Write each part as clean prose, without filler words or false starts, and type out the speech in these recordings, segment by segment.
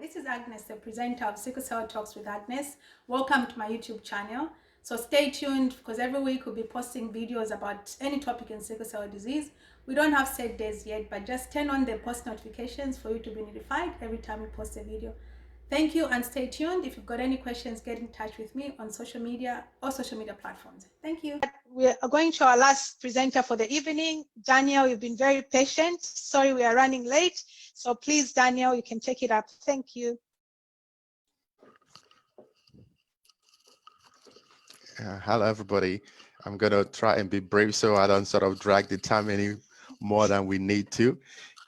This is Agnes, the presenter of Sickle Cell Talks with Agnes. Welcome to my YouTube channel. So stay tuned because every week we'll be posting videos about any topic in sickle cell disease. We don't have set days yet, but just turn on the post notifications for you to be notified every time we post a video. Thank you and stay tuned. If you've got any questions, get in touch with me on social media or social media platforms. Thank you. We are going to our last presenter for the evening. Daniel, you've been very patient. Sorry, we are running late. So please, Daniel, you can take it up. Thank you. Hello, everybody. I'm going to try and be brief so I don't sort of drag the time any more than we need to.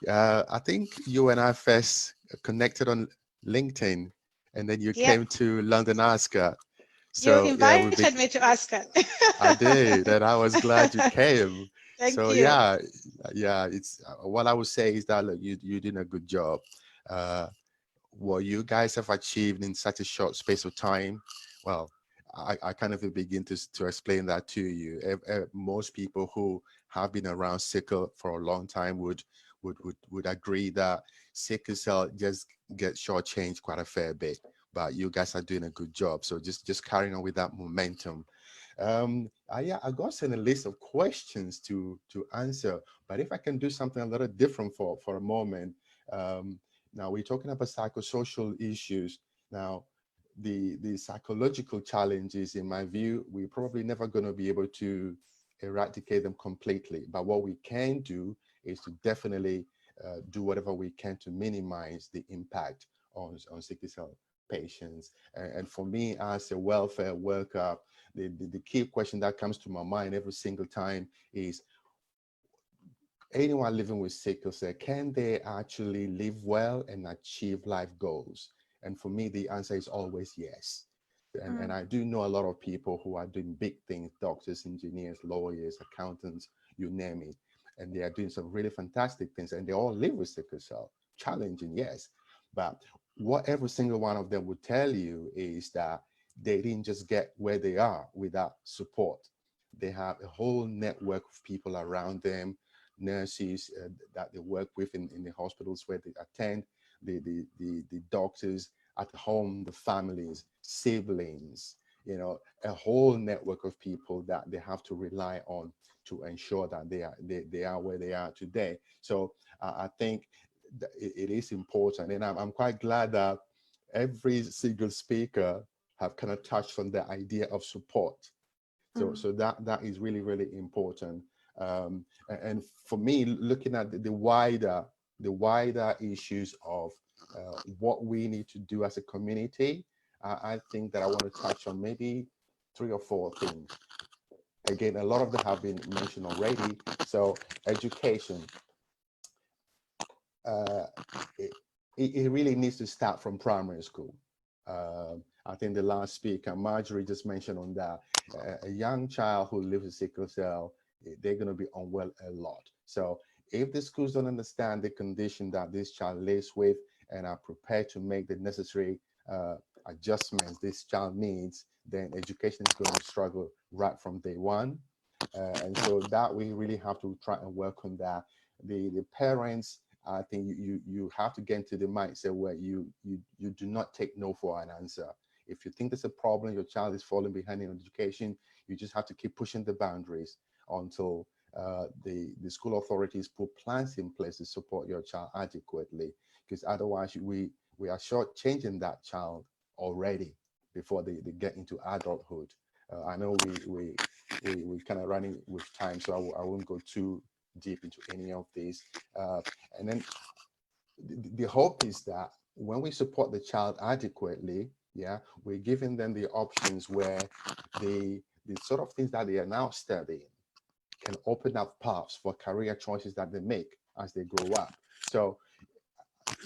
I think you and I first connected on LinkedIn, and then you came to London ASCA. So, you invited me to ASCA. I did, and I was glad you came. Thank so you. yeah, it's what I would say is that look, you did a good job. What you guys have achieved in such a short space of time, well, I kind of begin to explain that to you. Most people who have been around sickle for a long time would agree that sickle cell just gets shortchanged quite a fair bit. But you guys are doing a good job. So just carrying on with that momentum. I got sent a list of questions to answer. But if I can do something a little different for a moment. Now we're talking about psychosocial issues. Now, the psychological challenges, in my view, we're probably never going to be able to eradicate them completely. But what we can do is to definitely do whatever we can to minimize the impact on sickle cell patients. And for me, as a welfare worker, the key question that comes to my mind every single time is, anyone living with sickle cell, can they actually live well and achieve life goals? And for me, the answer is always yes. And I do know a lot of people who are doing big things, doctors, engineers, lawyers, accountants, you name it. And they are doing some really fantastic things, and they all live with sickle cell. Challenging, yes. But what every single one of them would tell you is that they didn't just get where they are without support. They have a whole network of people around them, nurses that they work with in the hospitals where they attend, the doctors at home, the families, siblings, you know, a whole network of people that they have to rely on to ensure that they are where they are today. So I think that it is important, and I'm quite glad that every single speaker have kind of touched on the idea of support. So that is really, really important. And for me, looking at the wider issues of what we need to do as a community, I think that I want to touch on maybe 3 or 4 things. Again, a lot of them have been mentioned already. So education, it really needs to start from primary school. I think the last speaker, Marjorie, just mentioned on that. A young child who lives with sickle cell, they're going to be unwell a lot. So if the schools don't understand the condition that this child lives with and are prepared to make the necessary adjustments this child needs, then education is going to struggle right from day one. And so that we really have to try and work on that. The parents, I think you have to get into the mindset where you do not take no for an answer. If you think there's a problem, your child is falling behind in education, you just have to keep pushing the boundaries until the school authorities put plans in place to support your child adequately. Because otherwise, we are shortchanging that child already before they get into adulthood. I know we're kind of running with time, so I won't go too deep into any of these. And then the hope is that when we support the child adequately, yeah, we're giving them the options where the sort of things that they are now studying can open up paths for career choices that they make as they grow up. So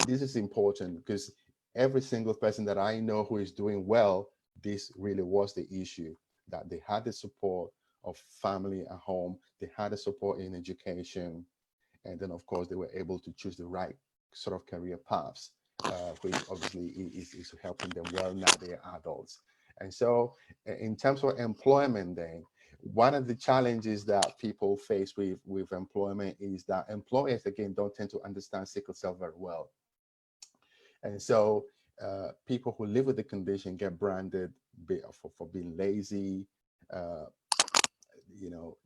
this is important because every single person that I know who is doing well, this really was the issue, that they had the support of family at home, they had the support in education, and then of course they were able to choose the right sort of career paths, which obviously is helping them well now they're adults. And so in terms of employment then, one of the challenges that people face with employment is that employers, again, don't tend to understand sickle cell very well. And so people who live with the condition get branded for being lazy, uh, you know,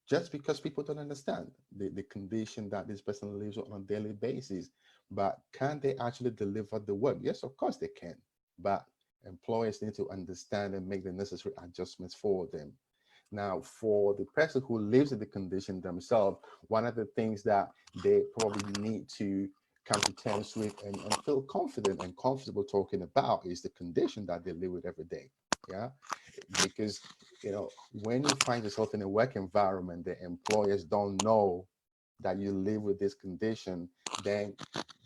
just because people don't understand the condition that this person lives on a daily basis. But can they actually deliver the work? Yes, of course they can. But employers need to understand and make the necessary adjustments for them. Now, for the person who lives with the condition themselves, one of the things that they probably need to come to terms with and feel confident and comfortable talking about is the condition that they live with every day. Yeah, because when you find yourself in a work environment, the employers don't know that you live with this condition, then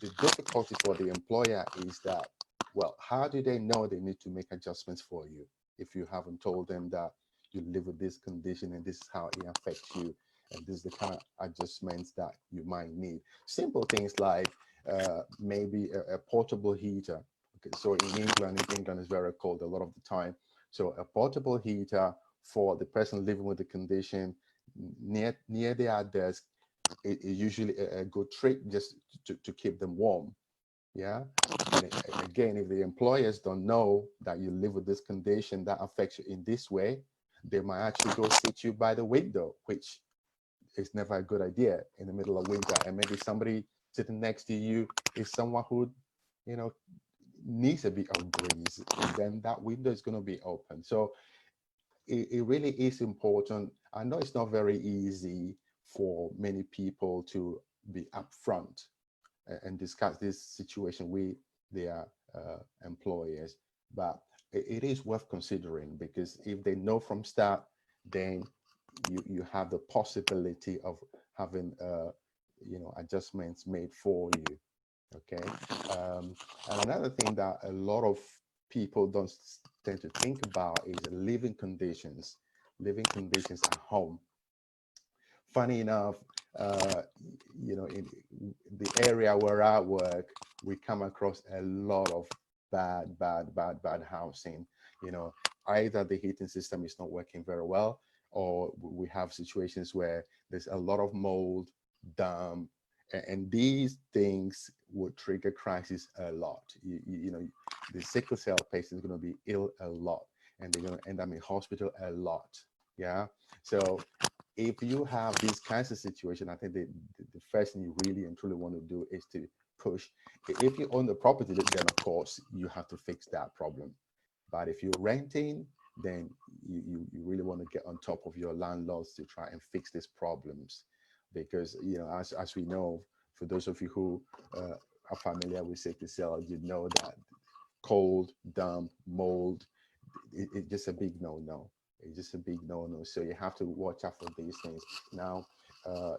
the difficulty for the employer is that, well, how do they know they need to make adjustments for you if you haven't told them that you live with this condition and this is how it affects you, and this is the kind of adjustments that you might need. Simple things like maybe a portable heater. Okay, so in England is very cold a lot of the time. So a portable heater for the person living with the condition near their desk is usually a good trick just to keep them warm. Yeah. And again, if the employers don't know that you live with this condition that affects you in this way, they might actually go sit you by the window, which is never a good idea in the middle of winter. And maybe somebody sitting next to you is someone who, you know, needs a bit of breeze, and then that window is going to be open. So it really is important. I know it's not very easy for many people to be upfront and discuss this situation with their employers, but it is worth considering, because if they know from start, then you have the possibility of having adjustments made for you. Okay. And another thing that a lot of people don't tend to think about is living conditions at home. Funny enough, uh, in the area where I work, we come across a lot of bad housing. You know, either the heating system is not working very well, or we have situations where there's a lot of mold, damp, and these things would trigger crisis a lot. The sickle cell patient is going to be ill a lot, and they're going to end up in hospital a lot. Yeah. So if you have these kinds of situations, I think the first thing you really and truly want to do is to push. If you own the property, then of course you have to fix that problem. But if you're renting, then you really want to get on top of your landlords to try and fix these problems. Because, as we know, for those of you who are familiar with sickle cell, you know that cold, damp, mold, it's just a big no-no. It's just a big no-no. So you have to watch out for these things. Now, uh,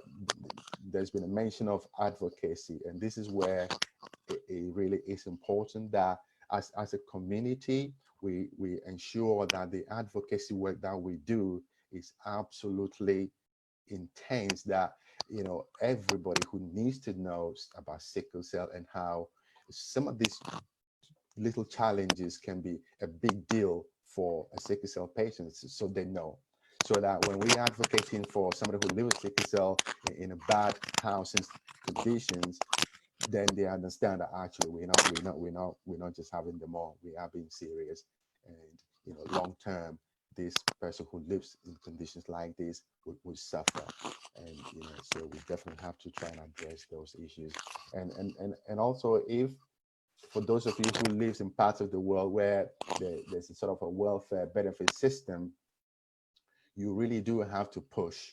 there's been a mention of advocacy, and this is where it really is important that as a community, we ensure that the advocacy work that we do is absolutely intense, that everybody who needs to know about sickle cell and how some of these little challenges can be a big deal for a sickle cell patient, so they know. So that when we're advocating for somebody who lives with sickle cell in a bad housing conditions, then they understand that actually we're not just having them on. We are being serious, and long term, this person who lives in conditions like this will suffer. And so we definitely have to try and address those issues. And also, if for those of you who lives in parts of the world where there's a sort of a welfare benefit system, you really do have to push,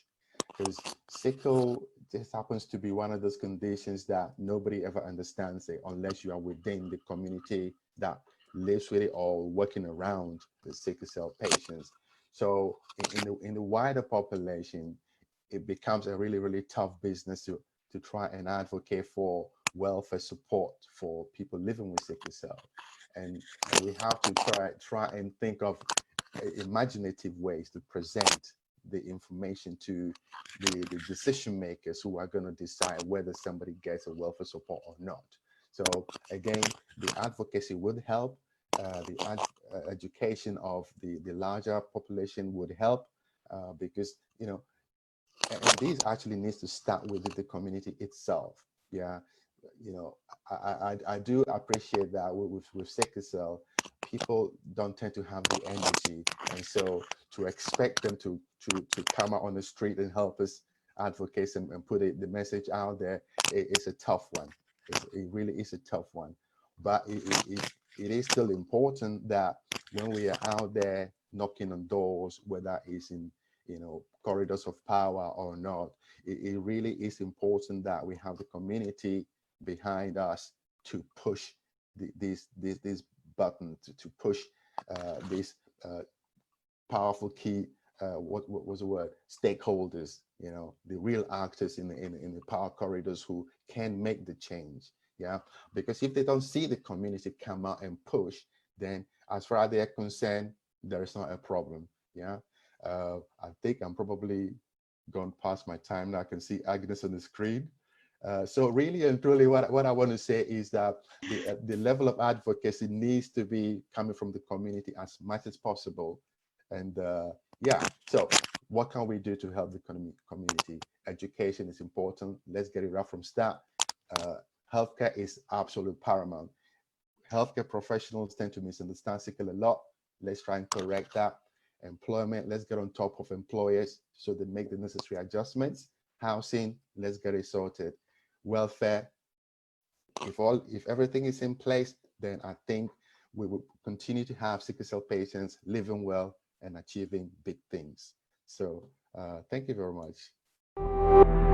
because sickle just happens to be one of those conditions that nobody ever understands it unless you are within the community that lives with it or working around the sickle cell patients. So in the wider population, it becomes a really, really tough business to try and advocate for welfare support for people living with sickle cell. And we have to try and think of imaginative ways to present the information to the decision makers who are going to decide whether somebody gets a welfare support or not. So again, the advocacy would help. The education of the larger population would help, because and this actually needs to start with the community itself. Yeah, you know, I do appreciate that with sickle cell, people don't tend to have the energy, and so to expect them to come out on the street and help us advocate and put the message out there, it's a tough one. It really is a tough one, but it is still important that when we are out there knocking on doors, whether it's in, you know, corridors of power or not, it really is important that we have the community behind us to push this button, to push this powerful key, what was the word, stakeholders, you know, the real actors in the power corridors who can make the change. Yeah, because if they don't see the community come out and push, then as far as they're concerned, there is not a problem. Yeah, I think I'm probably gone past my time now. I can see Agnes on the screen. So really and truly, what I want to say is that the level of advocacy needs to be coming from the community as much as possible. And yeah, so what can we do to help the community? Education is important. Let's get it right from start. Healthcare is absolute paramount. Healthcare professionals tend to misunderstand sickle a lot. Let's try and correct that. Employment, let's get on top of employers so they make the necessary adjustments. Housing, let's get it sorted. Welfare, if everything is in place, then I think we will continue to have sickle cell patients living well and achieving big things. So thank you very much.